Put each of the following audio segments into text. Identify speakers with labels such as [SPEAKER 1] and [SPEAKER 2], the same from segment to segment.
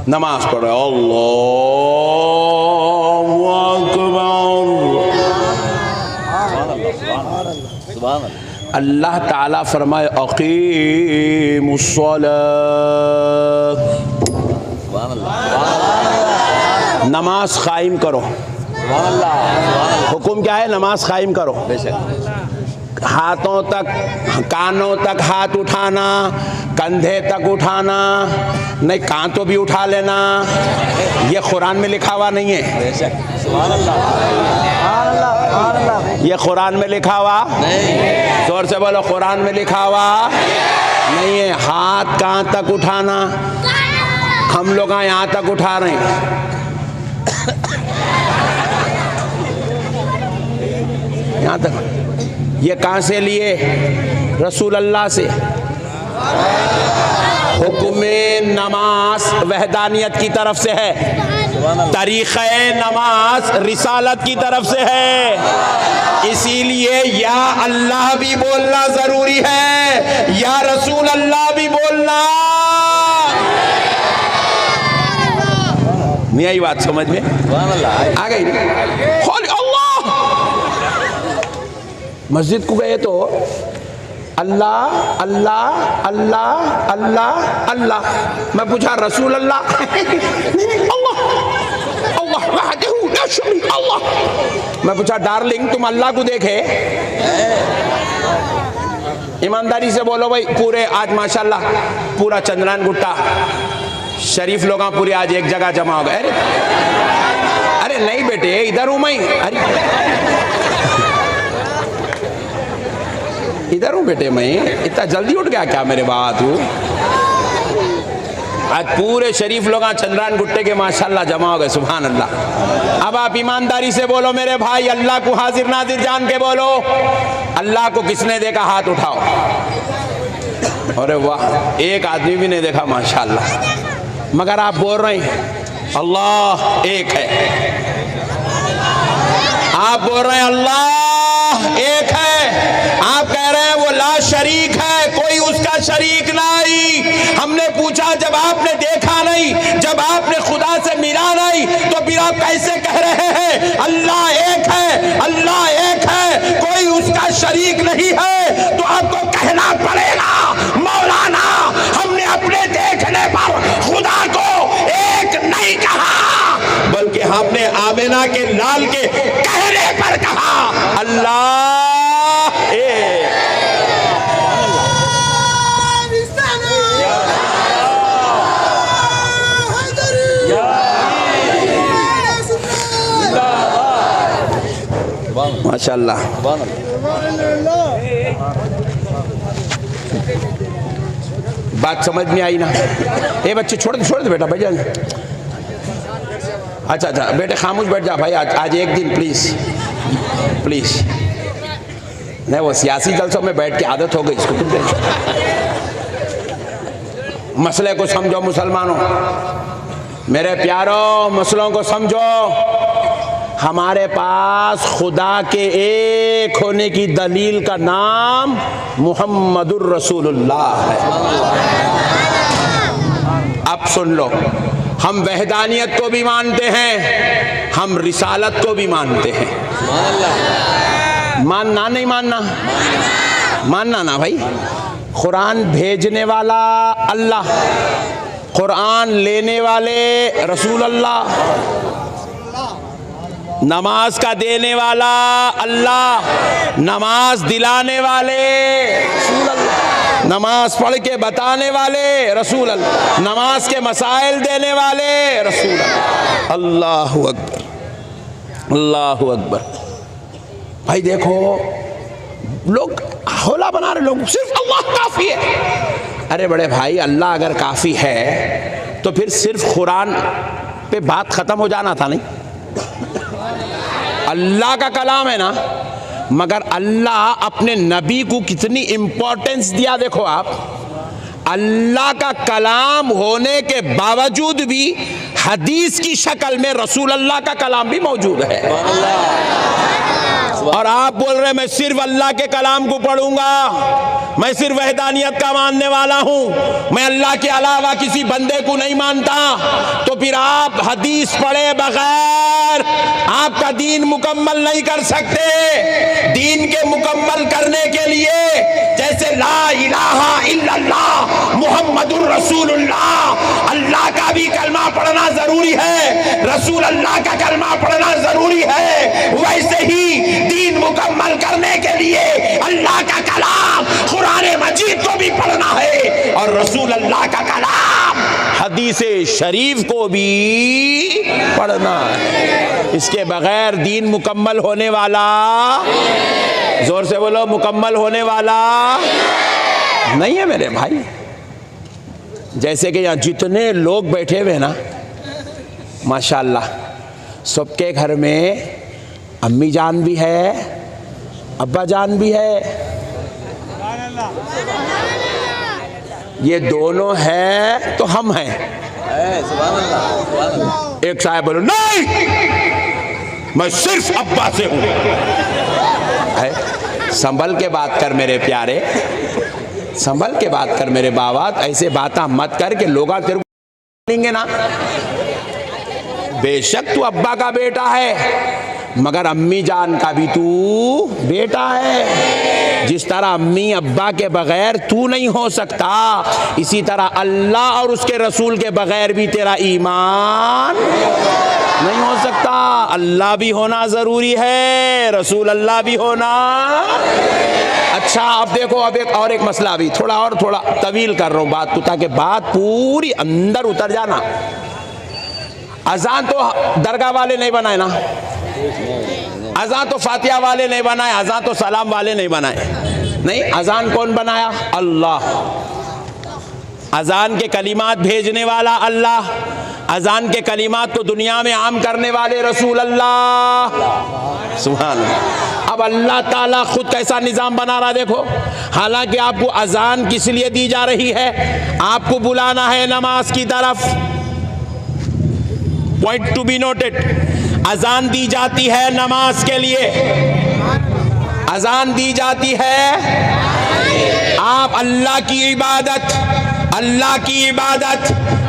[SPEAKER 1] नमाज पढ़ो, अल्लाहु अकबर। अल्लाह ताला फरमाए अक़ीमुस्सलाह, नमाज कायम करो। हुक्म क्या है? नमाज कायम करो। हाथों तक, कानों तक हाथ उठाना, कंधे तक उठाना नहीं, कांतों भी उठा लेना, ये कुरान में लिखा हुआ नहीं है। ये कुरान में लिखा हुआ नहीं। जोर से बोलो, कुरान में लिखा हुआ नहीं है। हाथ कहाँ तक उठाना? हम लोग यहाँ तक उठा रहे हैं। यहाँ तक। ये कहाँ से लिए? रसूल अल्लाह से। हुक्मे नमाज वहदानियत की तरफ से है, तरीक़े नमाज रिसालत की तरफ से है। इसीलिए या अल्लाह भी बोलना जरूरी है, या रसूल अल्लाह भी बोलना। नहीं आई बात समझ में? आ गई? अल्लाह, मस्जिद को गए तो अल्लाह अल्लाह अल्लाह अल्लाह अल्लाह। मैं पूछा रसूल अल्लाह? अल्लाह अल्लाह वहदहू ला शरीक अल्लाह। मैं पूछा डार्लिंग तुम अल्लाह को देखे? ईमानदारी से बोलो भाई, पूरे आज माशाल्लाह पूरा चंद्रान गुट्टा शरीफ लोग पूरे आज एक जगह जमा हो गए। अरे नहीं बेटे, इधर हूं मैं। अरे इधर हूँ बेटे मैं। इतना जल्दी उठ गया क्या मेरे बात? हूँ आज पूरे शरीफ लोग चंद्रान गुट्टे के माशाल्लाह जमा हो गए। सुभान अल्लाह। अब आप ईमानदारी से बोलो मेरे भाई, अल्लाह को हाजिर नाजिर जान के बोलो, अल्लाह को किसने देखा? हाथ उठाओ। अरे वाह, एक आदमी भी नहीं देखा माशाल्लाह, मगर आप बोल रहे हैं अल्लाह एक है। आप बोल रहे हैं अल्लाह एक है। आप कह रहे हैं वो ला शरीक है, कोई उसका शरीक नहीं। हमने पूछा जब आपने देखा नहीं, जब आपने खुदा से मिला नहीं, तो फिर आप कैसे कह रहे हैं अल्लाह एक है? अल्लाह एक है, कोई उसका शरीक नहीं है। तो आपको कहना पड़ेगा मौलाना, हमने अपने देखने पर खुदा को एक नहीं कहा, बल्कि हमने आमिना के लाल के कहने पर कहा अल्लाह एक। माशाल्लाह। बात समझ में आई ना? ए बच्चे छोड़ दे बेटा, बैठ जाए। अच्छा अच्छा बेटे खामोश बैठ जा भाई, आज एक दिन प्लीज प्लीज। नहीं वो सियासी जलसों में बैठ के आदत हो गई इसको। तुम मसले को समझो मुसलमानों, मेरे प्यारों, मसलों को समझो। हमारे पास खुदा के एक होने की दलील का नाम मुहम्मदुर रसूलुल्लाह है। अब सुन लो, हम वहदानियत को भी मानते हैं, हम रिसालत को भी मानते हैं। मानना नहीं मानना? मानना ना भाई। कुरान भेजने वाला अल्लाह, कुरान लेने वाले रसूल अल्लाह, नमाज का देने वाला अल्लाह, नमाज दिलाने वाले रसूल अल्लाह, नमाज पढ़ के बताने वाले रसूल अल्लाह, नमाज के मसाइल देने वाले रसूल अल्लाह। अल्लाहु अकबर, अल्लाहु अकबर। भाई देखो लोग हौला बना रहे, लोग सिर्फ अल्लाह काफी है। अरे बड़े भाई, अल्लाह अगर काफी है तो फिर सिर्फ कुरान पे बात खत्म हो जाना था नहीं? अल्लाह का कलाम है ना, मगर अल्लाह अपने नबी को कितनी इंपॉर्टेंस दिया। देखो आप, अल्लाह का कलाम होने के बावजूद भी हदीस की शक्ल में रसूल अल्लाह का कलाम भी मौजूद है। और आप बोल रहे मैं सिर्फ अल्लाह के कलाम को पढ़ूंगा, मैं सिर्फ वहदानियत का मानने वाला हूं, मैं अल्लाह के अलावा किसी बंदे को नहीं मानता। तो फिर आप हदीस पढ़े बगैर आपका दीन मुकम्मल नहीं कर सकते। दीन के मुकम्मल करने के लिए जैसे ला इलाहा इल्लल्लाह मुहम्मदुर रसूलुल्लाह, अल्लाह का भी कलमा पढ़ना जरूरी है, रसूल अल्लाह का कलमा पढ़ना जरूरी है, वैसे ही दीन मुकम्मल करने के लिए अल्लाह का कलाम कुरान मजीद को भी पढ़ना है और रसूल अल्लाह का कलाम हदीस शरीफ को भी पढ़ना है। इसके बगैर दीन मुकम्मल होने वाला, जोर से बोलो, मुकम्मल होने वाला नहीं है मेरे भाई। जैसे कि यहाँ जितने लोग बैठे हुए ना, माशाल्लाह, सबके घर में अम्मी जान भी है, अब्बा जान भी है, ये दोनों है तो हम हैं। एक साहब बोलो नहीं, मैं सिर्फ अब्बा से हूं। संभल के बात कर मेरे प्यारे, संभल के बात कर मेरे बाबा, ऐसे बातें मत कर के लोग तेरे को लेंगे ना। बेशक तू अब्बा का बेटा है, मगर अम्मी जान का भी तू बेटा है। जिस तरह अम्मी अब्बा के बगैर तू नहीं हो सकता, इसी तरह अल्लाह और उसके रसूल के बगैर भी तेरा ईमान नहीं हो सकता। अल्लाह भी होना जरूरी है, रसूल अल्लाह भी होना। अच्छा अब देखो, अब एक मसला, अभी थोड़ा तवील कर रहा हूं बात को, ताकि बात पूरी अंदर उतर जाना। अजान तो दरगाह वाले नहीं बनाए ना, अजान तो फातिहा वाले नहीं बनाए, अजान तो सलाम वाले नहीं बनाए। नहीं, अजान कौन बनाया? अल्लाह। अजान के कलिमात भेजने वाला अल्लाह, अजान के कलिमात को दुनिया में आम करने वाले रसूल अल्लाह। सुभान अल्लाह। अब अल्लाह ताला खुद कैसा निज़ाम बना रहा देखो। हालांकि आपको अजान किस लिए दी जा रही है? आपको बुलाना है नमाज की तरफ। पॉइंट टू बी नोटेड, अजान दी जाती है नमाज के लिए, अजान दी जाती है आप अल्लाह की इबादत, अल्लाह की इबादत,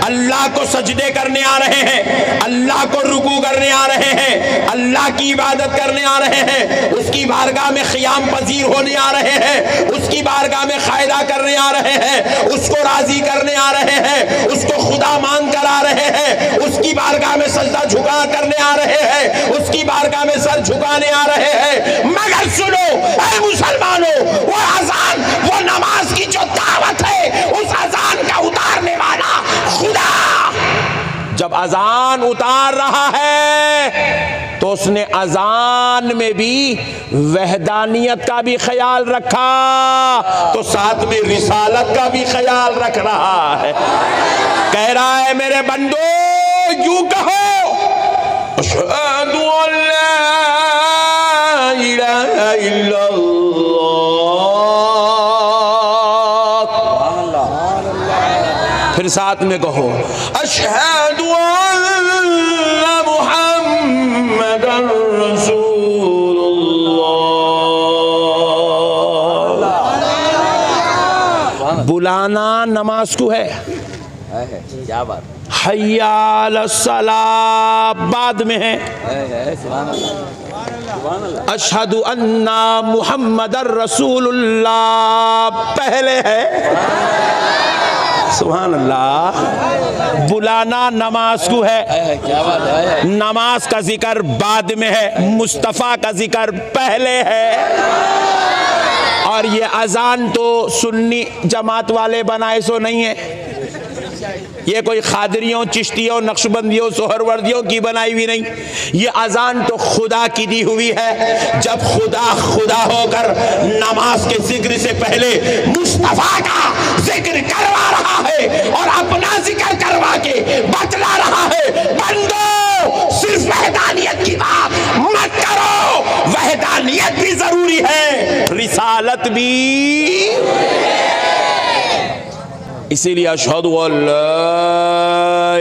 [SPEAKER 1] अल्लाह को सजदे करने आ रहे हैं, अल्लाह को रुकू करने आ रहे हैं, अल्लाह की इबादत करने आ रहे हैं, उसकी बारगाह में क़ियाम पजीर होने आ रहे हैं, उसकी बारगाह में क़ायदा करने आ रहे हैं, उसको राजी करने आ रहे हैं, उसको खुदा मान कर आ रहे हैं, उसकी बारगाह में सजदा झुका करने आ रहे हैं, उसकी बारगाह में सर झुकाने आ रहे हैं। मगर सुनो ऐ मुसलमानों, वो अजान, वो नमाज की जो दावत है, उस अजान का उतारने वाला खुदा जब अजान उतार रहा है तो उसने अजान में भी वहदानियत का भी ख्याल रखा, तो साथ में रिसालत का भी ख्याल रख रहा है। कह रहा है मेरे बंदो, यूं कहो अशहदु अल्ला इलाहा इल्लल्लाह, फिर साथ में कहो अशहदु अन्ना मुहम्मदन रसूलुल्लाह। बुलाना नमाज को है, क्या बात। हय्या अलस्सलाह बाद में है, अशहदु अन्ना मुहम्मदर रसूलुल्लाह पहले है। सुभान अल्लाह। बुलाना नमाज को है, क्या बात है। नमाज का जिक्र बाद में है, मुस्तफ़ा का जिक्र पहले है। और ये अजान तो सुन्नी जमात वाले बनाए सो नहीं है, ये कोई खादरियों, चिश्तियों, नक्शबंदियों, सोहरवर्दियों की बनाई हुई नहीं। ये अजान तो खुदा की दी हुई है। जब खुदा खुदा होकर नमाज के जिक्र से पहले मुस्तफा का जिक्र करवा रहा है और अपना जिक्र करवा के बतला रहा है, बंदो सिर्फ वहदानियत की बात मत करो, वहदानियत भी जरूरी है, रिसालत भी। इसीलिए अशहदु अल्ला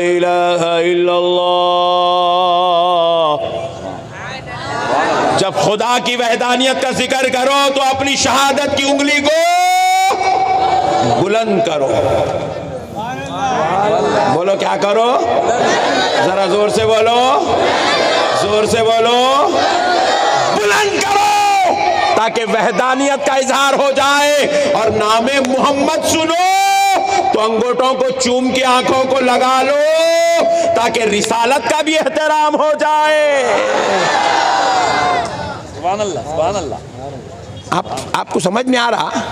[SPEAKER 1] इलाहा इल्लल्लाह जब जब खुदा की वहदानियत का जिक्र करो तो अपनी शहादत की उंगली को बुलंद करो। बोलो क्या करो, जरा जोर से बोलो, जोर से बोलो, बुलंद करो, ताकि वहदानियत का इजहार हो जाए। और नामे मोहम्मद सुनो तो अंगूठों को चूम के आंखों को लगा लो, ताकि रिसालत का भी एहतराम हो जाए। सुभान अल्लाह, सुभान अल्लाह। आपको समझ में आ रहा नहीं?